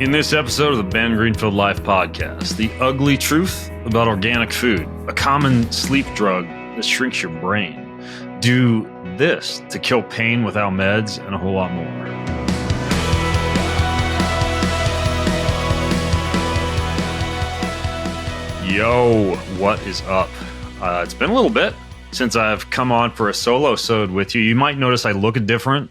In this episode of the Ben Greenfield Life Podcast, the ugly truth about organic food, a common sleep drug that shrinks your brain. Do this to kill pain without meds, and a whole lot more. Yo, what is up? It's been a little bit since I've come on for a Solosode with you. You might notice I look different.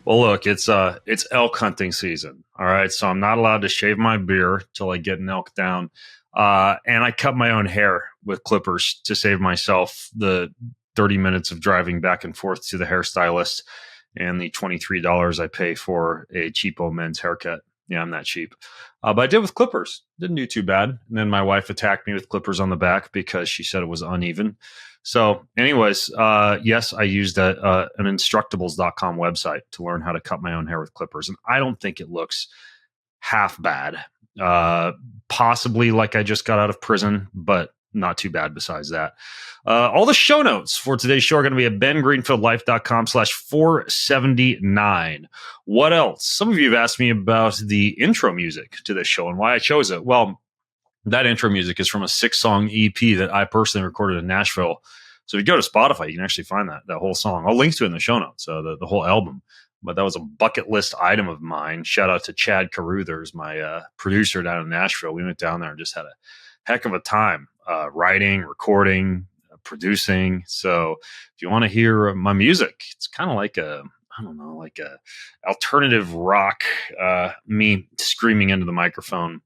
Well, look, it's elk hunting season. All right, so I'm not allowed to shave my beard till I get an elk down, and I cut my own hair with clippers to save myself the 30 minutes of driving back and forth to the hairstylist and the $23 I pay for a cheapo men's haircut. Yeah, I'm that cheap. But I did with clippers. Didn't do too bad. And then my wife attacked me with clippers on the back because she said it was uneven. So anyways, yes, I used an instructables.com website to learn how to cut my own hair with clippers. And I don't think it looks half bad. Possibly like I just got out of prison, but not too bad besides that. All the show notes for today's show are going to be at bengreenfieldlife.com/479. What else? Some of you have asked me about the intro music to this show and why I chose it. Well, that intro music is from a 6-song EP that I personally recorded in Nashville. So if you go to Spotify, you can actually find that whole song. I'll link to it in the show notes, the whole album. But that was a bucket list item of mine. Shout out to Chad Caruthers, my producer down in Nashville. We went down there and just had a heck of a time writing, recording, producing. So if you want to hear my music, it's kind of like a alternative rock, me screaming into the microphone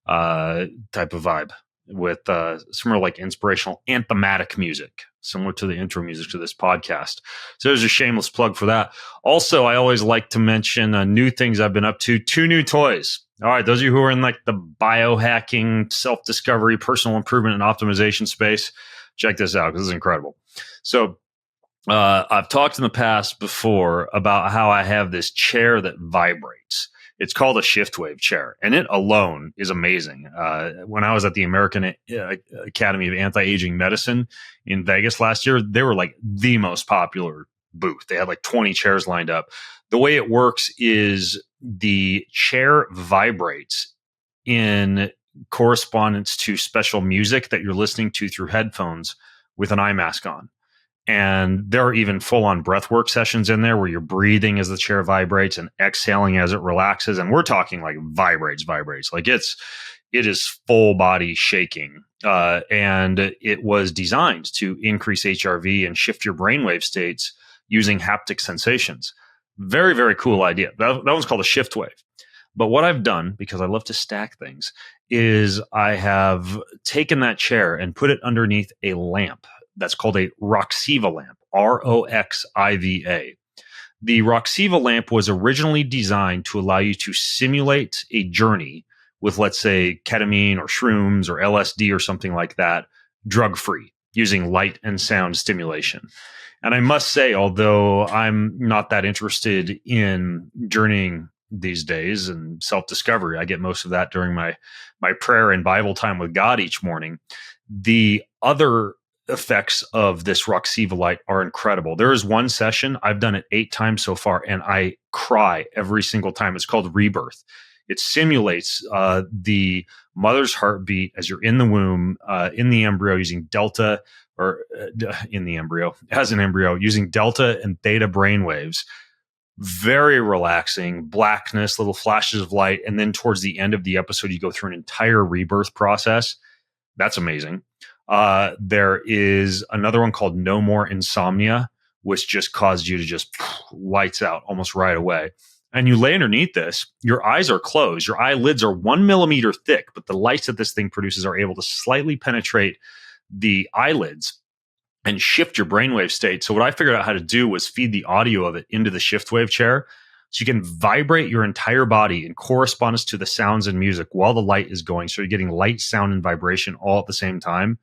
type of vibe with some more like inspirational anthematic music, similar to the intro music to this podcast. So there's a shameless plug for that. Also, I always like to mention new things I've been up to. 2 new toys. All right, those of you who are in like the biohacking, self-discovery, personal improvement, and optimization space, check this out because this is incredible. So I've talked in the past before about how I have this chair that vibrates. It's called a shift-wave chair, and it alone is amazing. When I was at the American Academy of Anti-Aging Medicine in Vegas last year, they were like the most popular booth. They had like 20 chairs lined up. The way it works is the chair vibrates in correspondence to special music that you're listening to through headphones with an eye mask on. And there are even full-on breathwork sessions in there where you're breathing as the chair vibrates and exhaling as it relaxes. And we're talking like vibrates. Like it is full body shaking. And it was designed to increase HRV and shift your brainwave states using haptic sensations. Very, very cool idea. That one's called a shift wave. But what I've done, because I love to stack things, is I have taken that chair and put it underneath a lamp. That's called a Roxiva lamp, Roxiva. The Roxiva lamp was originally designed to allow you to simulate a journey with, let's say, ketamine or shrooms or LSD or something like that, drug-free, using light and sound stimulation. And I must say, although I'm not that interested in journeying these days and self-discovery, I get most of that during my prayer and Bible time with God each morning. The other effects of this Roxiva light are incredible. There is one session, I've done it 8 times so far, and I cry every single time. It's called Rebirth. It simulates the mother's heartbeat as you're in the womb, in the embryo, using delta, or in the embryo, as an embryo, using delta and theta brainwaves. Very relaxing, blackness, little flashes of light. And then towards the end of the episode, you go through an entire rebirth process. That's amazing. There is another one called No More Insomnia, which just caused you to just lights out almost right away. And you lay underneath this, your eyes are closed. Your eyelids are 1 millimeter thick, but the lights that this thing produces are able to slightly penetrate the eyelids and shift your brainwave state. So what I figured out how to do was feed the audio of it into the shift wave chair. So you can vibrate your entire body in correspondence to the sounds and music while the light is going. So you're getting light, sound, and vibration all at the same time.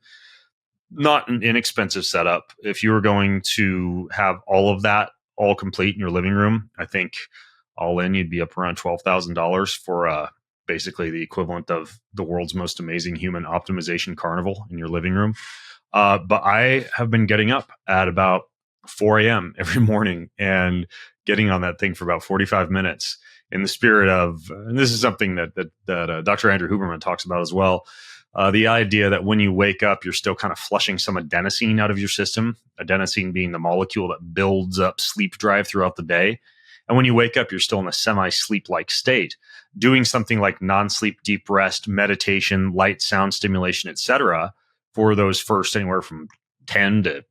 Not an inexpensive setup. If you were going to have all of that all complete in your living room, I think all in, you'd be up around $12,000 for basically the equivalent of the world's most amazing human optimization carnival in your living room. But I have been getting up at about 4 a.m. every morning and getting on that thing for about 45 minutes in the spirit of, and this is something that Dr. Andrew Huberman talks about as well, the idea that when you wake up, you're still kind of flushing some adenosine out of your system, adenosine being the molecule that builds up sleep drive throughout the day. And when you wake up, you're still in a semi-sleep-like state. Doing something like non-sleep deep rest, meditation, light sound stimulation, etc., for those first anywhere from 10 to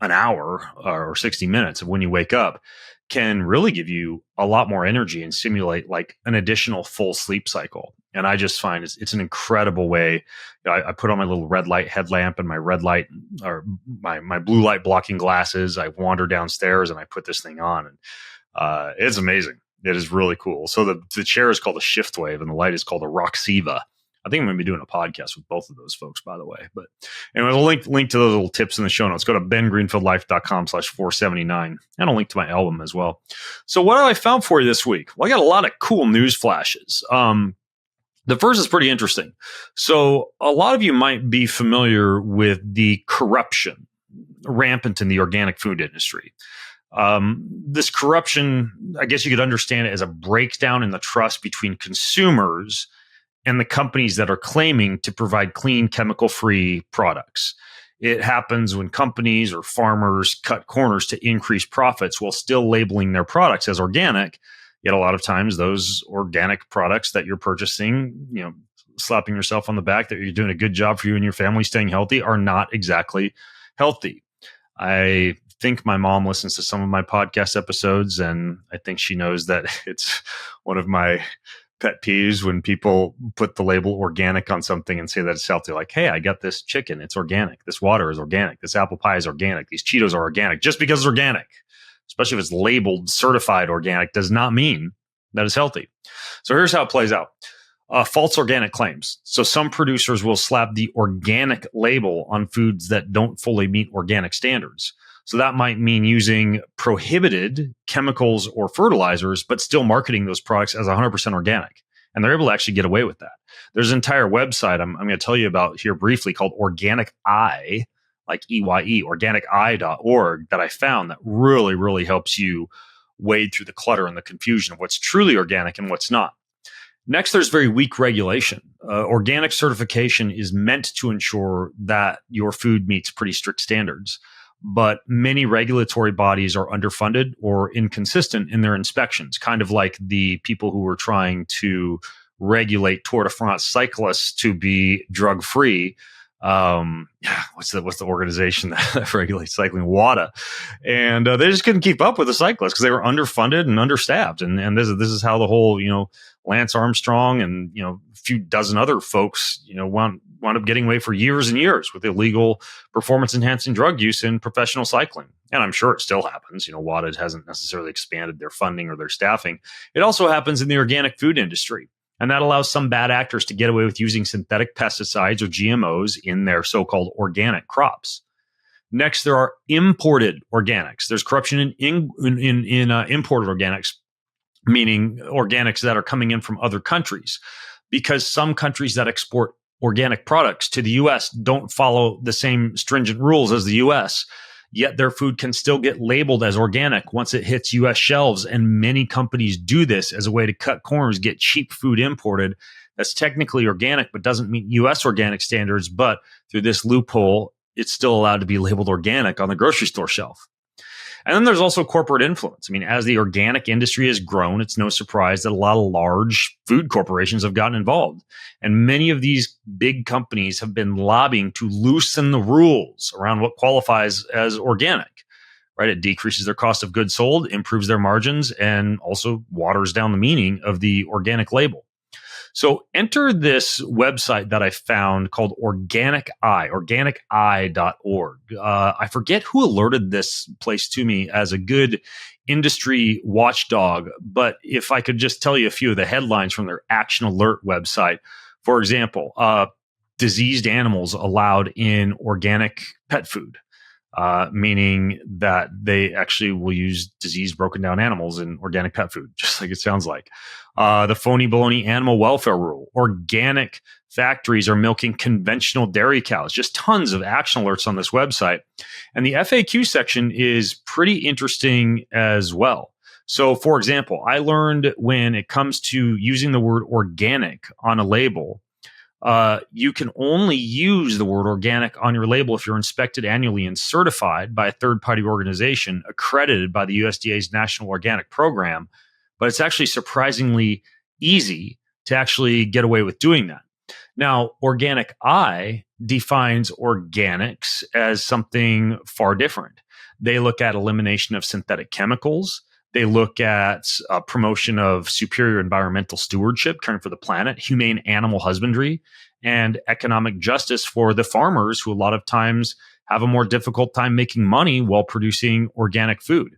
an hour or 60 minutes of when you wake up can really give you a lot more energy and simulate like an additional full sleep cycle. And I just find it's an incredible way. I put on my little red light headlamp and my red light or my blue light blocking glasses. I wander downstairs and I put this thing on, and it's amazing. It is really cool. So the chair is called a Shift Wave and the light is called a Roxiva. I think I'm going to be doing a podcast with both of those folks, by the way. But anyway, I'll link to those little tips in the show notes. Go to bengreenfieldlife.com/479. And I'll link to my album as well. So what have I found for you this week? Well, I got a lot of cool news flashes. The first is pretty interesting. So a lot of you might be familiar with the corruption rampant in the organic food industry. This corruption, I guess you could understand it as a breakdown in the trust between consumers and the companies that are claiming to provide clean, chemical-free products. It happens when companies or farmers cut corners to increase profits while still labeling their products as organic. Yet a lot of times those organic products that you're purchasing, slapping yourself on the back that you're doing a good job for you and your family staying healthy, are not exactly healthy. I think my mom listens to some of my podcast episodes, and I think she knows that it's one of my pet peeves when people put the label organic on something and say that it's healthy. Like, hey, I got this chicken. It's organic. This water is organic. This apple pie is organic. These Cheetos are organic. Just because it's organic, especially if it's labeled certified organic, does not mean that it's healthy. So here's how it plays out. False organic claims. So some producers will slap the organic label on foods that don't fully meet organic standards. So that might mean using prohibited chemicals or fertilizers, but still marketing those products as 100% organic. And they're able to actually get away with that. There's an entire website I'm going to tell you about here briefly called Organic Eye, like EYE, organiceye.org, that I found that really, really helps you wade through the clutter and the confusion of what's truly organic and what's not. Next, there's very weak regulation. Organic certification is meant to ensure that your food meets pretty strict standards. But many regulatory bodies are underfunded or inconsistent in their inspections, kind of like the people who were trying to regulate Tour de France cyclists to be drug-free. What's the organization that regulates cycling? WADA. And they just couldn't keep up with the cyclists because they were underfunded and understaffed. And this is how the whole, Lance Armstrong and, a few dozen other folks, wound up getting away for years and years with illegal performance-enhancing drug use in professional cycling. And I'm sure it still happens. WADA hasn't necessarily expanded their funding or their staffing. It also happens in the organic food industry. And that allows some bad actors to get away with using synthetic pesticides or GMOs in their so-called organic crops. Next, there are imported organics. There's corruption in imported organics, meaning organics that are coming in from other countries, because some countries that export organic products to the U.S. don't follow the same stringent rules as the U.S., yet their food can still get labeled as organic once it hits U.S. shelves. And many companies do this as a way to cut corners, get cheap food imported that's technically organic but doesn't meet U.S. organic standards. But through this loophole, it's still allowed to be labeled organic on the grocery store shelf. And then there's also corporate influence. I mean, as the organic industry has grown, it's no surprise that a lot of large food corporations have gotten involved. And many of these big companies have been lobbying to loosen the rules around what qualifies as organic, right? It decreases their cost of goods sold, improves their margins, and also waters down the meaning of the organic label. So enter this website that I found called Organic Eye, organiceye.org. I forget who alerted this place to me as a good industry watchdog, but if I could just tell you a few of the headlines from their Action Alert website. For example, diseased animals allowed in organic pet food. Meaning that they actually will use diseased, broken down animals in organic pet food, just like it sounds like. The phony baloney animal welfare rule. Organic factories are milking conventional dairy cows. Just tons of action alerts on this website. And the FAQ section is pretty interesting as well. So, for example, I learned when it comes to using the word organic on a label, you can only use the word organic on your label if you're inspected annually and certified by a third party organization accredited by the USDA's National Organic Program. But it's actually surprisingly easy to actually get away with doing that. Now, Organic Eye defines organics as something far different. They look at elimination of synthetic chemicals. They look at promotion of superior environmental stewardship, caring for the planet, humane animal husbandry, and economic justice for the farmers who a lot of times have a more difficult time making money while producing organic food.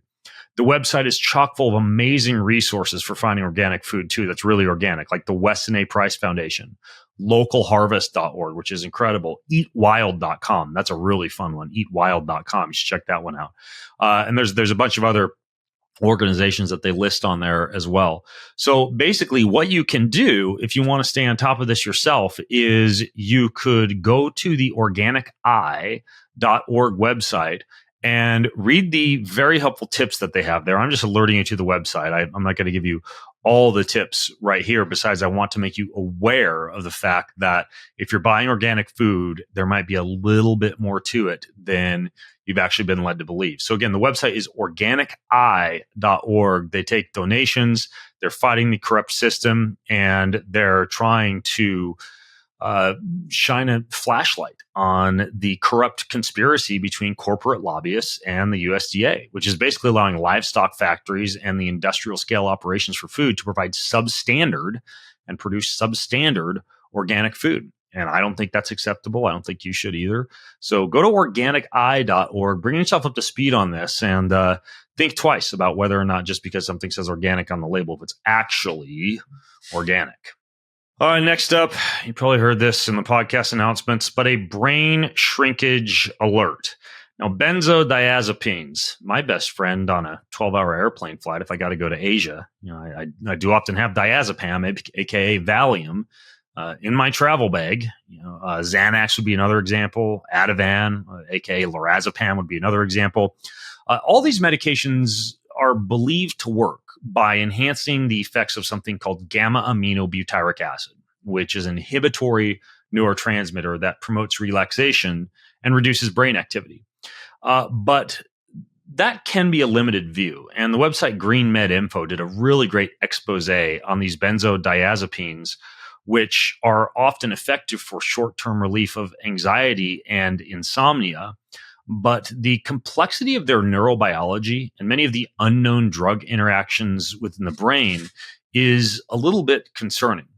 The website is chock full of amazing resources for finding organic food too that's really organic, like the Weston A. Price Foundation, localharvest.org, which is incredible, eatwild.com. That's a really fun one, eatwild.com. You should check that one out. And there's a bunch of other organizations that they list on there as well. So basically what you can do if you want to stay on top of this yourself is you could go to the organiceye.org website and read the very helpful tips that they have there. I'm just alerting you to the website. I'm not going to give you all the tips right here. Besides, I want to make you aware of the fact that if you're buying organic food, there might be a little bit more to it than you've actually been led to believe. So again, the website is organiceye.org. They take donations. They're fighting the corrupt system, and they're trying to shine a flashlight on the corrupt conspiracy between corporate lobbyists and the USDA, which is basically allowing livestock factories and the industrial scale operations for food to provide substandard and produce substandard organic food. And I don't think that's acceptable. I don't think you should either. So go to organiceye.org, bring yourself up to speed on this, and think twice about whether or not just because something says organic on the label, if it's actually organic. All right, next up, you probably heard this in the podcast announcements, but a brain shrinkage alert. Now, benzodiazepines, my best friend on a 12-hour airplane flight, if I got to go to Asia, I do often have diazepam, aka Valium, in my travel bag. Xanax would be another example. Ativan, aka lorazepam, would be another example. All these medications are believed to work by enhancing the effects of something called gamma-aminobutyric acid, which is an inhibitory neurotransmitter that promotes relaxation and reduces brain activity. But that can be a limited view. And the website Green Med Info did a really great expose on these benzodiazepines, which are often effective for short-term relief of anxiety and insomnia. But the complexity of their neurobiology and many of the unknown drug interactions within the brain is a little bit concerning.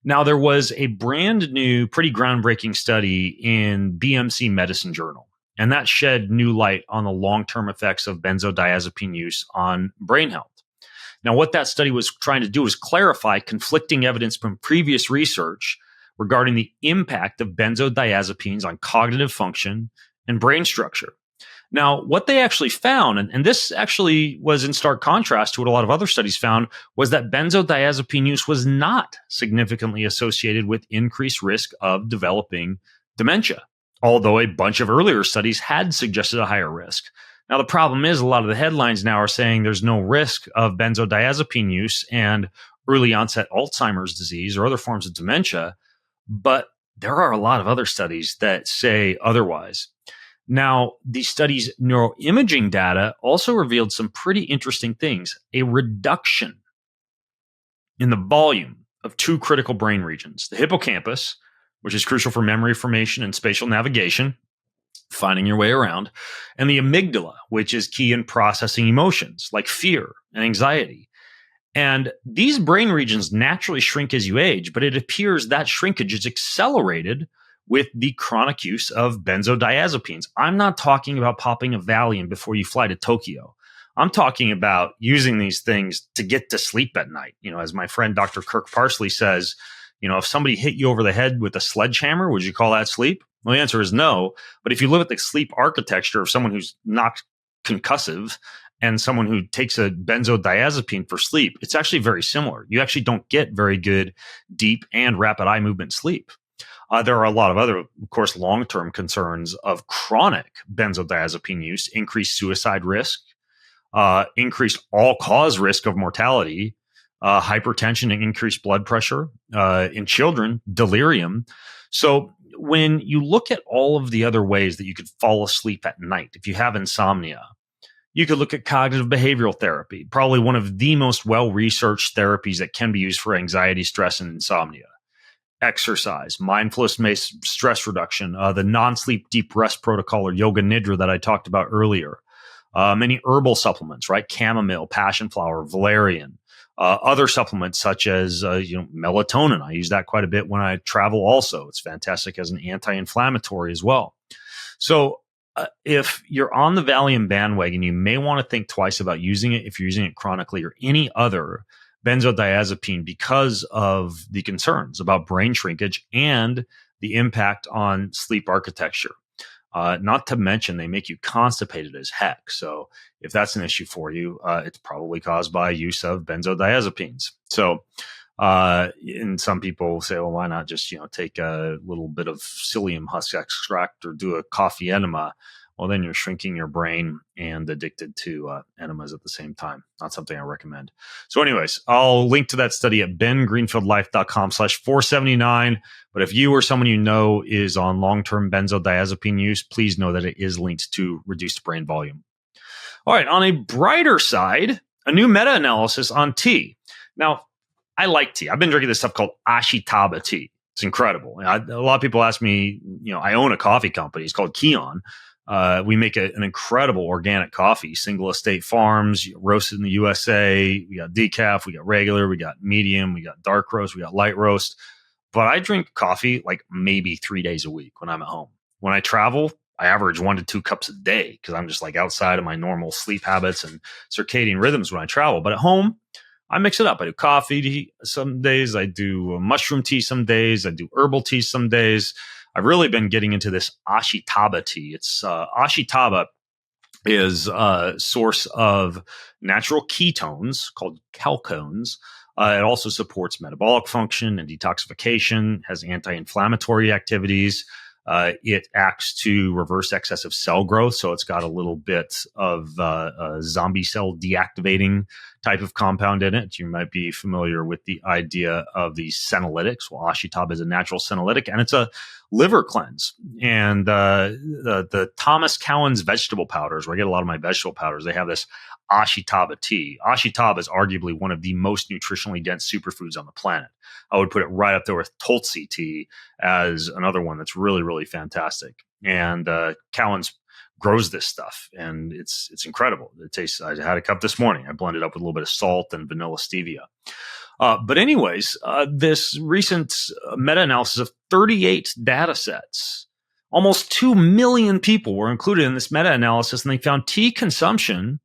Now, there was a brand new, pretty groundbreaking study in BMC Medicine Journal, and that shed new light on the long-term effects of benzodiazepine use on brain health. Now, what that study was trying to do was clarify conflicting evidence from previous research regarding the impact of benzodiazepines on cognitive function and brain structure. Now, what they actually found, and this actually was in stark contrast to what a lot of other studies found, was that benzodiazepine use was not significantly associated with increased risk of developing dementia, although a bunch of earlier studies had suggested a higher risk. Now, the problem is a lot of the headlines now are saying there's no risk of benzodiazepine use and early onset Alzheimer's disease or other forms of dementia, but there are a lot of other studies that say otherwise. Now, the study's neuroimaging data also revealed some pretty interesting things. A reduction in the volume of two critical brain regions, the hippocampus, which is crucial for memory formation and spatial navigation, finding your way around, and the amygdala, which is key in processing emotions like fear and anxiety. And these brain regions naturally shrink as you age, but it appears that shrinkage is accelerated with the chronic use of benzodiazepines. I'm not talking about popping a Valium before you fly to Tokyo. I'm talking about using these things to get to sleep at night. As my friend Dr. Kirk Parsley says, if somebody hit you over the head with a sledgehammer, would you call that sleep? Well, the answer is no. But if you look at the sleep architecture of someone who's not concussive and someone who takes a benzodiazepine for sleep, it's actually very similar. You actually don't get very good, deep, and rapid eye movement sleep. There are a lot of other, of course, long-term concerns of chronic benzodiazepine use, increased suicide risk, increased all-cause risk of mortality, hypertension and increased blood pressure, in children, delirium. So when you look at all of the other ways that you could fall asleep at night, if you have insomnia, you could look at cognitive behavioral therapy, probably one of the most well-researched therapies that can be used for anxiety, stress, and insomnia. Exercise, mindfulness-based stress reduction, the non-sleep deep rest protocol or yoga nidra that I talked about earlier. Many herbal supplements, right? Chamomile, passion flower, valerian. Other supplements such as melatonin. I use that quite a bit when I travel also. It's fantastic as an anti-inflammatory as well. So if you're on the Valium bandwagon, you may want to think twice about using it if you're using it chronically or any other benzodiazepine because of the concerns about brain shrinkage and the impact on sleep architecture. Not to mention, they make you constipated as heck. So if that's an issue for you, it's probably caused by use of benzodiazepines. So, and some people say, well, why not just, take a little bit of psyllium husk extract or do a coffee enema? Well, then you're shrinking your brain and addicted to enemas at the same time. Not something I recommend. So anyways, I'll link to that study at bengreenfieldlife.com/479. But if you or someone you know is on long-term benzodiazepine use, please know that it is linked to reduced brain volume. All right, on a brighter side, a new meta-analysis on tea. Now, I like tea. I've been drinking this stuff called Ashitaba tea. It's incredible. A lot of people ask me, I own a coffee company. It's called Kion. We make an incredible organic coffee, single estate farms, roasted in the USA. We got decaf, we got regular, we got medium, we got dark roast, we got light roast. But I drink coffee like maybe 3 days a week when I'm at home. When I travel, I average 1 to 2 cups a day because I'm just like outside of my normal sleep habits and circadian rhythms when I travel. But at home, I mix it up. I do coffee tea some days. I do mushroom tea some days. I do herbal tea some days. I've really been getting into this Ashitaba tea. It's Ashitaba is a source of natural ketones called chalcones. It also supports metabolic function and detoxification, has anti-inflammatory activities. It acts to reverse excessive cell growth. So it's got a little bit of a zombie cell deactivating type of compound in it. You might be familiar with the idea of the senolytics. Well, Ashitaba is a natural senolytic, and it's a liver cleanse. And the Thomas Cowan's vegetable powders, where I get a lot of my vegetable powders, they have this Ashitaba tea. Ashitaba is arguably one of the most nutritionally dense superfoods on the planet. I would put it right up there with Tulsi tea as another one that's really, really fantastic. And Cowan's grows this stuff, and it's incredible. It tastes. I had a cup this morning. I blended it up with a little bit of salt and vanilla stevia. But anyways, this recent meta-analysis of 38 data sets, almost 2 million people were included in this meta-analysis, and they found tea consumption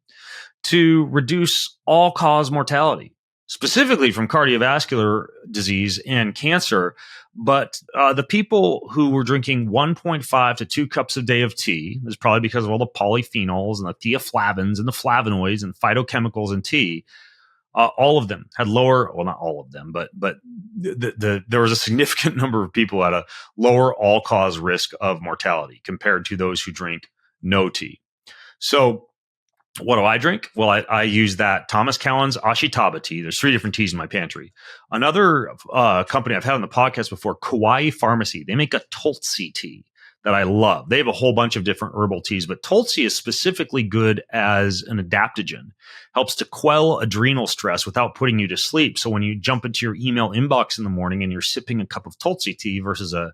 to reduce all-cause mortality, specifically from cardiovascular disease and cancer. But the people who were drinking 1.5 to 2 cups a day of tea, this is probably because of all the polyphenols and the theaflavins and the flavonoids and phytochemicals in tea, all of them had lower, well, not all of them, but there was a significant number of people at a lower all-cause risk of mortality compared to those who drink no tea. So what do I drink? Well, I use that Thomas Cowan's Ashitaba tea. There's 3 different teas in my pantry. Another company I've had on the podcast before, Kauai Pharmacy, they make a Tulsi tea that I love. They have a whole bunch of different herbal teas, but Tulsi is specifically good as an adaptogen. Helps to quell adrenal stress without putting you to sleep. So when you jump into your email inbox in the morning and you're sipping a cup of Tulsi tea versus a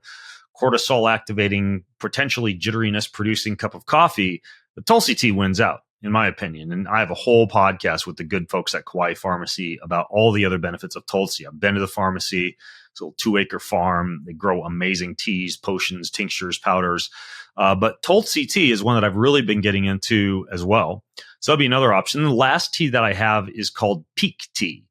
cortisol activating, potentially jitteriness producing cup of coffee, the Tulsi tea wins out, in my opinion. And I have a whole podcast with the good folks at Kauai Pharmacy about all the other benefits of Tulsi. I've been to the pharmacy. It's a little 2-acre farm. They grow amazing teas, potions, tinctures, powders. But Tulsi tea is one that I've really been getting into as well. So that'll be another option. The last tea that I have is called Peak Tea.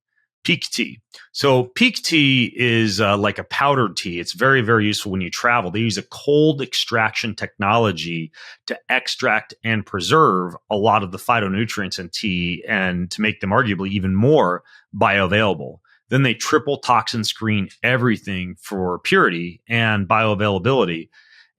Peak tea. So peak tea is like a powdered tea. It's very, very useful when you travel. They use a cold extraction technology to extract and preserve a lot of the phytonutrients in tea and to make them arguably even more bioavailable. Then they triple toxin screen everything for purity and bioavailability.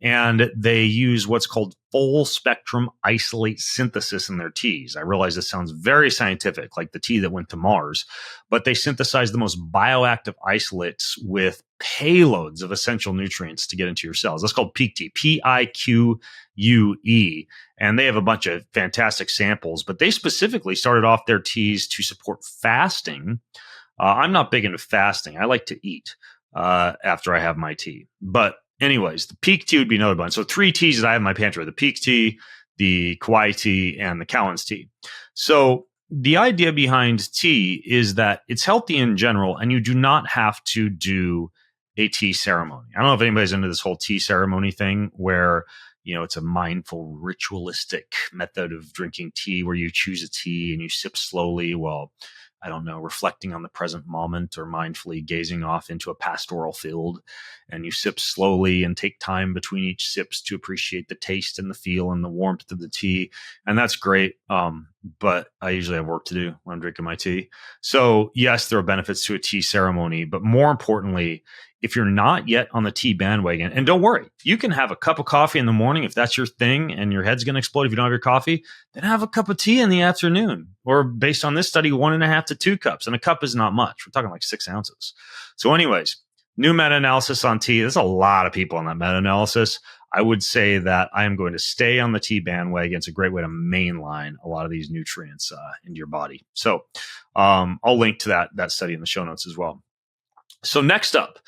And they use what's called full spectrum isolate synthesis in their teas. I realize this sounds very scientific, like the tea that went to Mars, but they synthesize the most bioactive isolates with payloads of essential nutrients to get into your cells. That's called Peak tea, Pique. And they have a bunch of fantastic samples, but they specifically started off their teas to support fasting. I'm not big into fasting. I like to eat after I have my tea. But anyways, the Peak tea would be another one. So 3 teas that I have in my pantry: the Peak tea, the Kauai tea, and the Cowan's tea. So the idea behind tea is that it's healthy in general, and you do not have to do a tea ceremony. I don't know if anybody's into this whole tea ceremony thing where, it's a mindful, ritualistic method of drinking tea where you choose a tea and you sip slowly while, I don't know, reflecting on the present moment or mindfully gazing off into a pastoral field. And you sip slowly and take time between each sips to appreciate the taste and the feel and the warmth of the tea. And that's great. But I usually have work to do when I'm drinking my tea. So yes, there are benefits to a tea ceremony, but more importantly, if you're not yet on the tea bandwagon, and don't worry, you can have a cup of coffee in the morning if that's your thing and your head's going to explode if you don't have your coffee, then have a cup of tea in the afternoon. Or based on this study, 1.5 to 2 cups. And a cup is not much. We're talking like 6 ounces. So anyways, new meta-analysis on tea. There's a lot of people on that meta-analysis. I would say that I am going to stay on the tea bandwagon. It's a great way to mainline a lot of these nutrients into your body. So I'll link to that study in the show notes as well. So next up,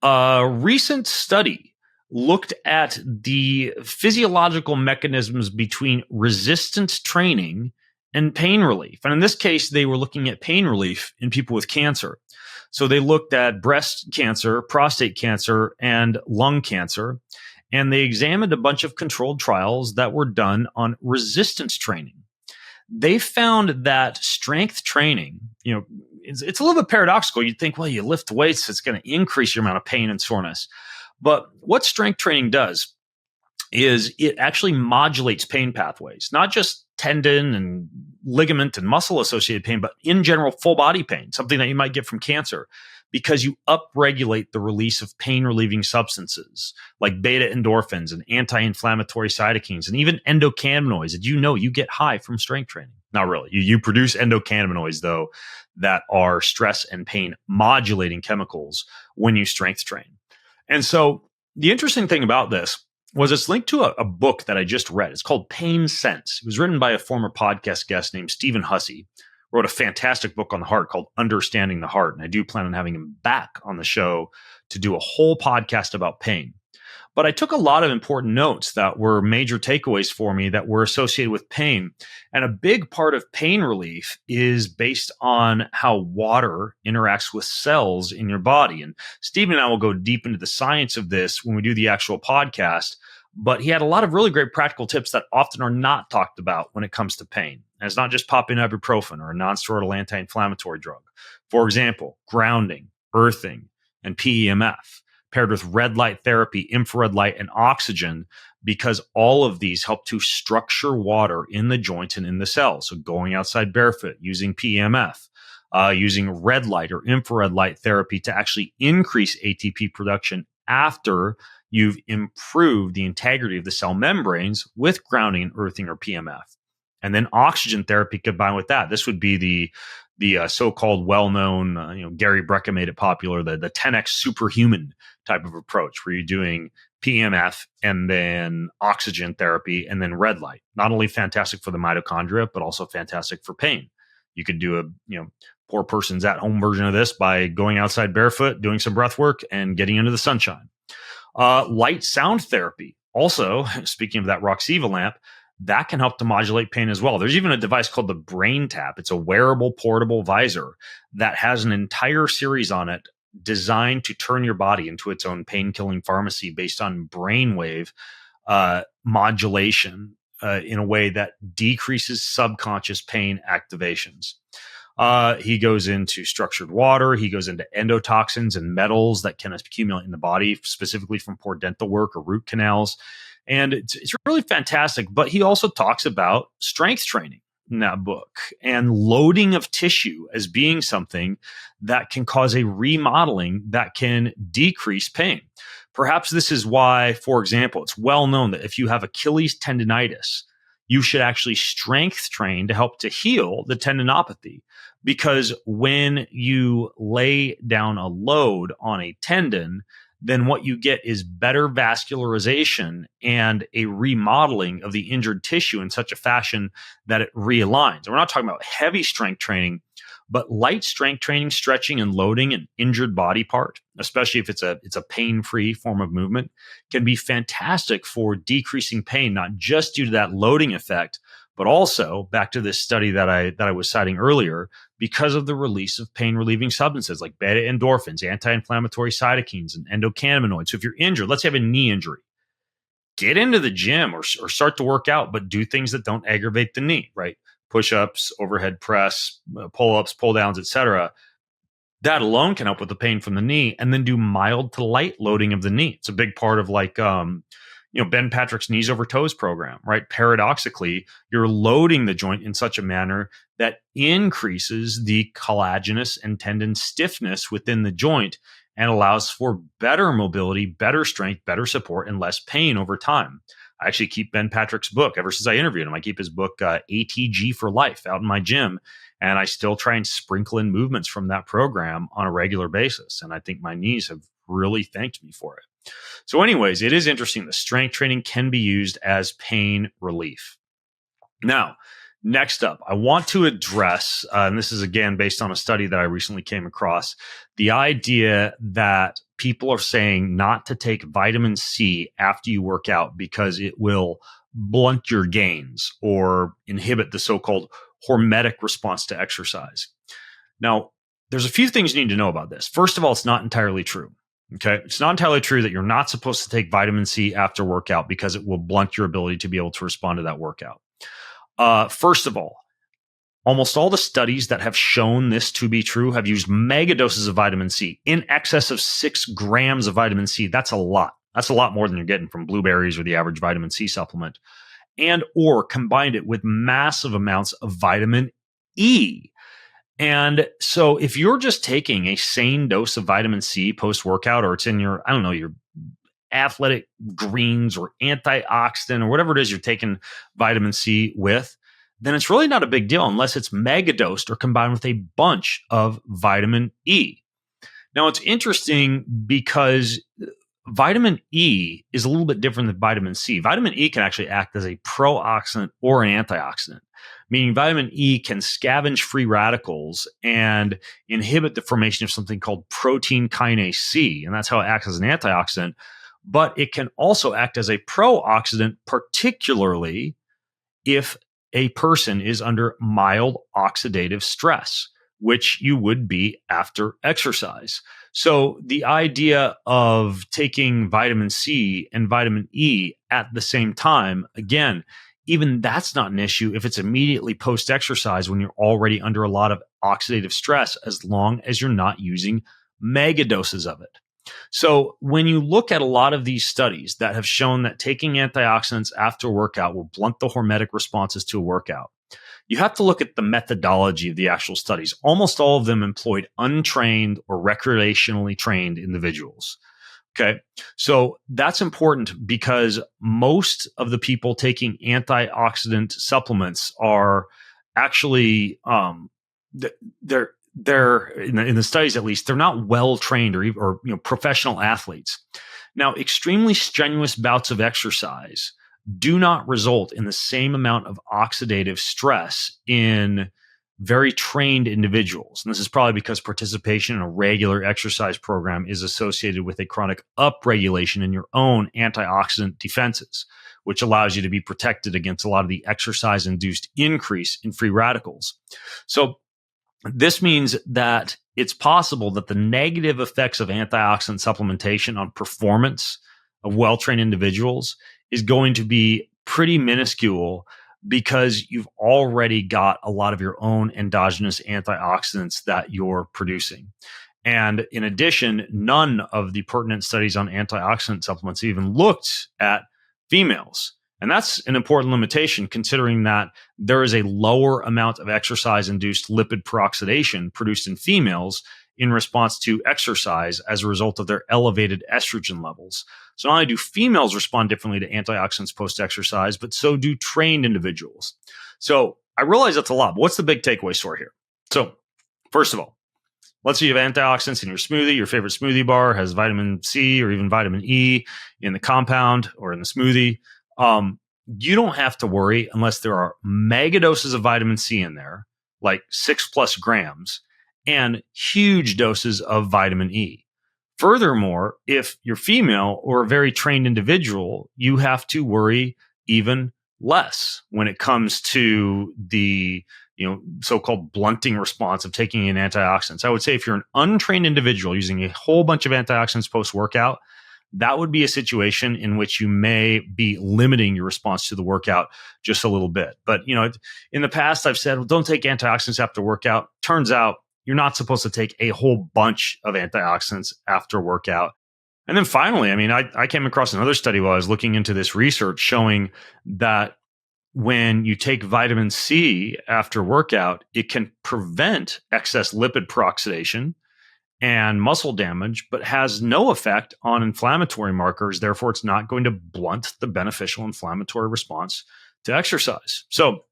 a recent study looked at the physiological mechanisms between resistance training and pain relief. And in this case, they were looking at pain relief in people with cancer. So they looked at breast cancer, prostate cancer, and lung cancer. And they examined a bunch of controlled trials that were done on resistance training. They found that strength training, it's a little bit paradoxical. You'd think, well, you lift weights, it's going to increase your amount of pain and soreness. But what strength training does is it actually modulates pain pathways, not just tendon and ligament and muscle associated pain, but in general, full body pain, something that you might get from cancer, because you upregulate the release of pain relieving substances like beta endorphins and anti-inflammatory cytokines and even endocannabinoids that you get high from strength training. Not really. You produce endocannabinoids, though, that are stress and pain modulating chemicals when you strength train. And so the interesting thing about this was it's linked to a book that I just read. It's called Pain Sense. It was written by a former podcast guest named Stephen Hussey. Wrote a fantastic book on the heart called Understanding the Heart. And I do plan on having him back on the show to do a whole podcast about pain. But I took a lot of important notes that were major takeaways for me that were associated with pain. And a big part of pain relief is based on how water interacts with cells in your body. And Stephen and I will go deep into the science of this when we do the actual podcast. But he had a lot of really great practical tips that often are not talked about when it comes to pain. And it's not just popping ibuprofen or a non-steroidal anti-inflammatory drug. For example, grounding, earthing, and PEMF, paired with red light therapy, infrared light, and oxygen, because all of these help to structure water in the joints and in the cells. So going outside barefoot, using PEMF, using red light or infrared light therapy to actually increase ATP production after you've improved the integrity of the cell membranes with grounding and earthing or PEMF. And then oxygen therapy combined with that. This would be the so-called well-known, Gary Brecka made it popular, the 10x superhuman type of approach where you're doing PEMF and then oxygen therapy and then red light. Not only fantastic for the mitochondria, but also fantastic for pain. You could do a poor person's at-home version of this by going outside barefoot, doing some breath work, and getting into the sunshine. Light sound therapy. Also, speaking of that Roxiva lamp, that can help to modulate pain as well. There's even a device called the Brain Tap. It's a wearable portable visor that has an entire series on it designed to turn your body into its own pain-killing pharmacy based on brainwave modulation in a way that decreases subconscious pain activations. He goes into structured water. He goes into endotoxins and metals that can accumulate in the body, specifically from poor dental work or root canals. And it's really fantastic. But he also talks about strength training in that book and loading of tissue as being something that can cause a remodeling that can decrease pain. Perhaps this is why, for example, it's well known that if you have Achilles tendonitis, you should actually strength train to help to heal the tendinopathy. Because when you lay down a load on a tendon, then what you get is better vascularization and a remodeling of the injured tissue in such a fashion that it realigns. And we're not talking about heavy strength training, but light strength training, stretching and loading an injured body part, especially if it's a pain-free form of movement, can be fantastic for decreasing pain, not just due to that loading effect, but also back to this study that I was citing earlier, because of the release of pain-relieving substances like beta endorphins, anti-inflammatory cytokines, and endocannabinoids. So if you're injured, let's say you have a knee injury, get into the gym or start to work out, but do things that don't aggravate the knee, right? Push-ups, overhead press, pull-ups, pull-downs, etc. That alone can help with the pain from the knee, and then do mild to light loading of the knee. It's a big part of Ben Patrick's knees over toes program, right? Paradoxically, you're loading the joint in such a manner that increases the collagenous and tendon stiffness within the joint and allows for better mobility, better strength, better support, and less pain over time. I actually keep Ben Patrick's book ever since I interviewed him. I keep his book, ATG for Life, out in my gym, and I still try and sprinkle in movements from that program on a regular basis. And I think my knees have really thanked me for it. So anyways, it is interesting that strength training can be used as pain relief. Now, next up, I want to address, and this is again based on a study that I recently came across, the idea that people are saying not to take vitamin C after you work out because it will blunt your gains or inhibit the so-called hormetic response to exercise. Now, there's a few things you need to know about this. First of all, it's not entirely true. Okay. It's not entirely true that you're not supposed to take vitamin C after workout because it will blunt your ability to be able to respond to that workout. First of all, almost all the studies that have shown this to be true have used mega doses of vitamin C, in excess of 6 grams of vitamin C. That's a lot. That's a lot more than you're getting from blueberries or the average vitamin C supplement, and or combined it with massive amounts of vitamin E. And so if you're just taking a sane dose of vitamin C post-workout, or it's in your, your athletic greens or antioxidant or whatever it is you're taking vitamin C with, then it's really not a big deal unless it's mega dosed or combined with a bunch of vitamin E. Now, it's interesting because vitamin E is a little bit different than vitamin C. Vitamin E can actually act as a pro-oxidant or an antioxidant, meaning vitamin E can scavenge free radicals and inhibit the formation of something called protein kinase C, and that's how it acts as an antioxidant. But it can also act as a pro-oxidant, particularly if a person is under mild oxidative stress, which you would be after exercise. So the idea of taking vitamin C and vitamin E at the same time, again, even that's not an issue if it's immediately post-exercise when you're already under a lot of oxidative stress, as long as you're not using mega doses of it. So when you look at a lot of these studies that have shown that taking antioxidants after a workout will blunt the hormetic responses to a workout, you have to look at the methodology of the actual studies. Almost all of them employed untrained or recreationally trained individuals. Okay. So that's important because most of the people taking antioxidant supplements are actually, they're in the studies, at least, they're not well trained or professional athletes. Now, extremely strenuous bouts of exercise do not result in the same amount of oxidative stress in very trained individuals. And this is probably because participation in a regular exercise program is associated with a chronic upregulation in your own antioxidant defenses, which allows you to be protected against a lot of the exercise-induced increase in free radicals. So this means that it's possible that the negative effects of antioxidant supplementation on performance of well-trained individuals is going to be pretty minuscule because you've already got a lot of your own endogenous antioxidants that you're producing. And in addition, none of the pertinent studies on antioxidant supplements even looked at females. And that's an important limitation, considering that there is a lower amount of exercise-induced lipid peroxidation produced in females in response to exercise as a result of their elevated estrogen levels. So not only do females respond differently to antioxidants post-exercise, but so do trained individuals. So I realize that's a lot, but what's the big takeaway story here? So first of all, let's say you have antioxidants in your smoothie. Your favorite smoothie bar has vitamin C or even vitamin E in the compound or in the smoothie. You don't have to worry unless there are mega doses of vitamin C in there, like 6+ grams, and huge doses of vitamin E. Furthermore, if you're female or a very trained individual, you have to worry even less when it comes to the so-called blunting response of taking in antioxidants. I would say if you're an untrained individual using a whole bunch of antioxidants post-workout, that would be a situation in which you may be limiting your response to the workout just a little bit. But, in the past, I've said, well, don't take antioxidants after workout. Turns out you're not supposed to take a whole bunch of antioxidants after workout. And then finally, I came across another study while I was looking into this research showing that when you take vitamin C after workout, it can prevent excess lipid peroxidation and muscle damage, but has no effect on inflammatory markers. Therefore, it's not going to blunt the beneficial inflammatory response to exercise. So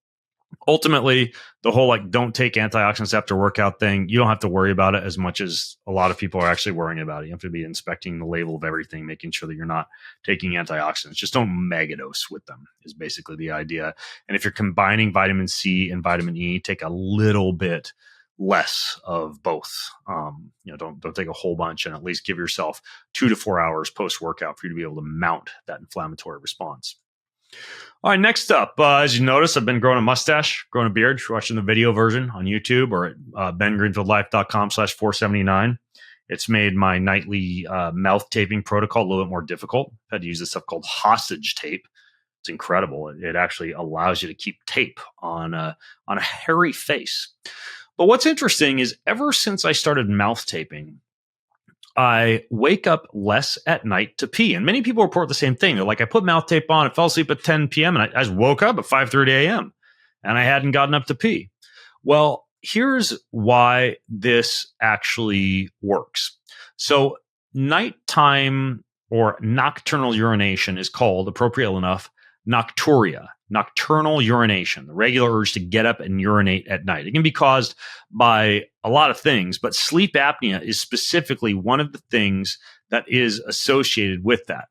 ultimately, the whole don't take antioxidants after workout thing, you don't have to worry about it as much as a lot of people are actually worrying about it. You have to be inspecting the label of everything, making sure that you're not taking antioxidants. Just don't megadose with them is basically the idea. And if you're combining vitamin C and vitamin E, take a little bit less of both. Don't take a whole bunch, and at least give yourself 2 to 4 hours post-workout for you to be able to mount that inflammatory response. All right, next up, as you notice, I've been growing a mustache, growing a beard. If you're watching the video version on YouTube or at bengreenfieldlife.com/479. It's made my nightly mouth taping protocol a little bit more difficult. I had to use this stuff called hostage tape. It's incredible. It actually allows you to keep tape on a hairy face. But what's interesting is ever since I started mouth taping, I wake up less at night to pee. And many people report the same thing. They're like, I put mouth tape on, I fell asleep at 10 p.m. and I just woke up at 5:30 a.m. and I hadn't gotten up to pee. Well, here's why this actually works. So nighttime or nocturnal urination is called, appropriate enough, nocturia, nocturnal urination, the regular urge to get up and urinate at night. It can be caused by a lot of things, but sleep apnea is specifically one of the things that is associated with that.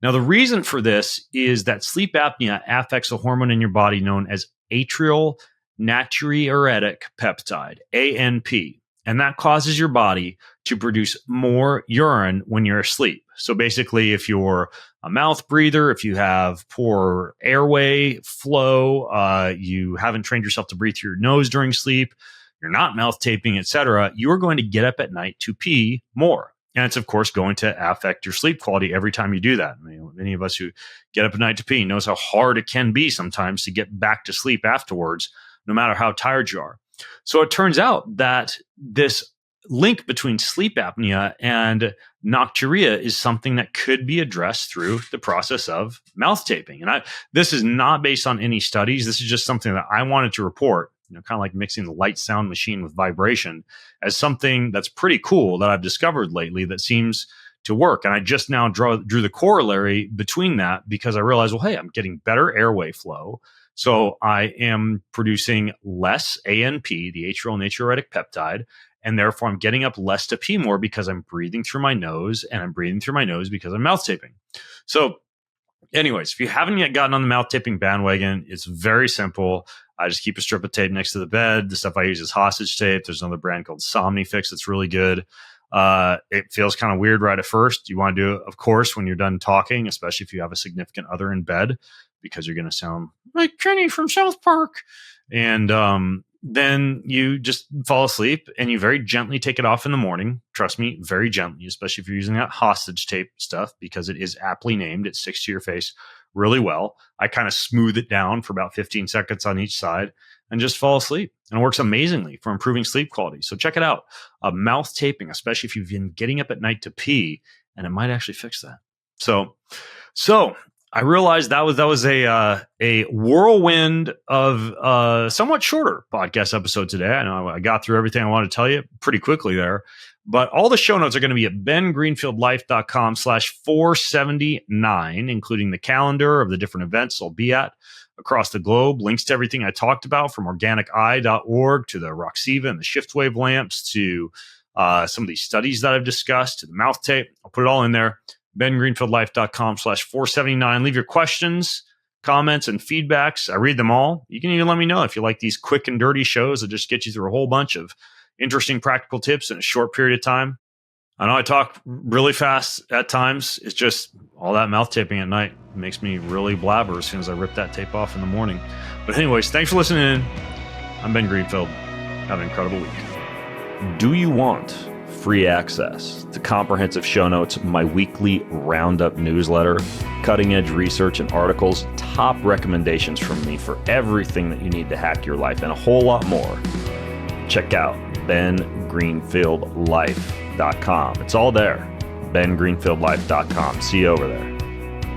Now, the reason for this is that sleep apnea affects a hormone in your body known as atrial natriuretic peptide, ANP, and that causes your body to produce more urine when you're asleep. So basically, if you're a mouth breather, if you have poor airway flow, you haven't trained yourself to breathe through your nose during sleep, you're not mouth taping, etc., you are going to get up at night to pee more. And it's, of course, going to affect your sleep quality every time you do that. Many of us who get up at night to pee knows how hard it can be sometimes to get back to sleep afterwards, no matter how tired you are. So it turns out that this link between sleep apnea and nocturia is something that could be addressed through the process of mouth taping. And this is not based on any studies. This is just something that I wanted to report, kind of like mixing the light sound machine with vibration, as something that's pretty cool that I've discovered lately that seems to work. And I just now drew the corollary between that because I realized, well, hey, I'm getting better airway flow. So I am producing less ANP, the atrial natriuretic peptide, and therefore I'm getting up less to pee more because I'm breathing through my nose, and I'm breathing through my nose because I'm mouth taping. So anyways, if you haven't yet gotten on the mouth taping bandwagon, it's very simple. I just keep a strip of tape next to the bed. The stuff I use is hostage tape. There's another brand called Somnifix that's really good. It feels kind of weird right at first. You want to do it, of course, when you're done talking, especially if you have a significant other in bed, because you're going to sound like Kenny from South Park. And then you just fall asleep and you very gently take it off in the morning. Trust me, very gently, especially if you're using that hostage tape stuff, because it is aptly named. It sticks to your face really well. I kind of smooth it down for about 15 seconds on each side and just fall asleep. And it works amazingly for improving sleep quality. So check it out. Mouth taping, especially if you've been getting up at night to pee, and it might actually fix that. So I realized that was a whirlwind of somewhat shorter podcast episode today. I know I got through everything I wanted to tell you pretty quickly there, But all the show notes are going to be at bengreenfieldlife.com/479, including the calendar of the different events I'll be at across the globe, links to everything I talked about, from organiceye.org to the Roxiva and the shiftwave lamps to some of these studies that I've discussed, to the mouth tape. I'll put it all in there. bengreenfieldlife.com/479. Leave your questions, comments, and feedbacks. I read them all. You can even let me know if you like these quick and dirty shows that just get you through a whole bunch of interesting practical tips in a short period of time. I know I talk really fast at times. It's just all that mouth taping at night makes me really blabber as soon as I rip that tape off in the morning. But anyways, thanks for listening in. I'm Ben Greenfield. Have an incredible week. Do you want free access to comprehensive show notes, my weekly roundup newsletter, cutting edge research and articles, top recommendations from me for everything that you need to hack your life, and a whole lot more? Check out bengreenfieldlife.com. It's all there. bengreenfieldlife.com. See you over there.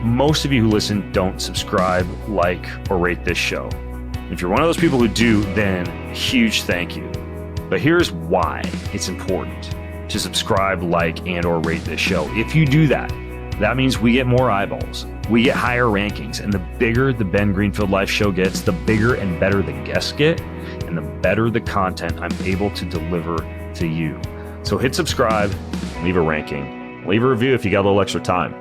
Most of you who listen don't subscribe, like, or rate this show. If you're one of those people who do, then huge thank you. But here's why it's important to subscribe, like, and or rate this show. If you do that, that means we get more eyeballs. We get higher rankings. And the bigger the Ben Greenfield Life show gets, the bigger and better the guests get, and the better the content I'm able to deliver to you. So hit subscribe, leave a ranking, leave a review if you got a little extra time.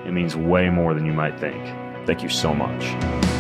It means way more than you might think. Thank you so much.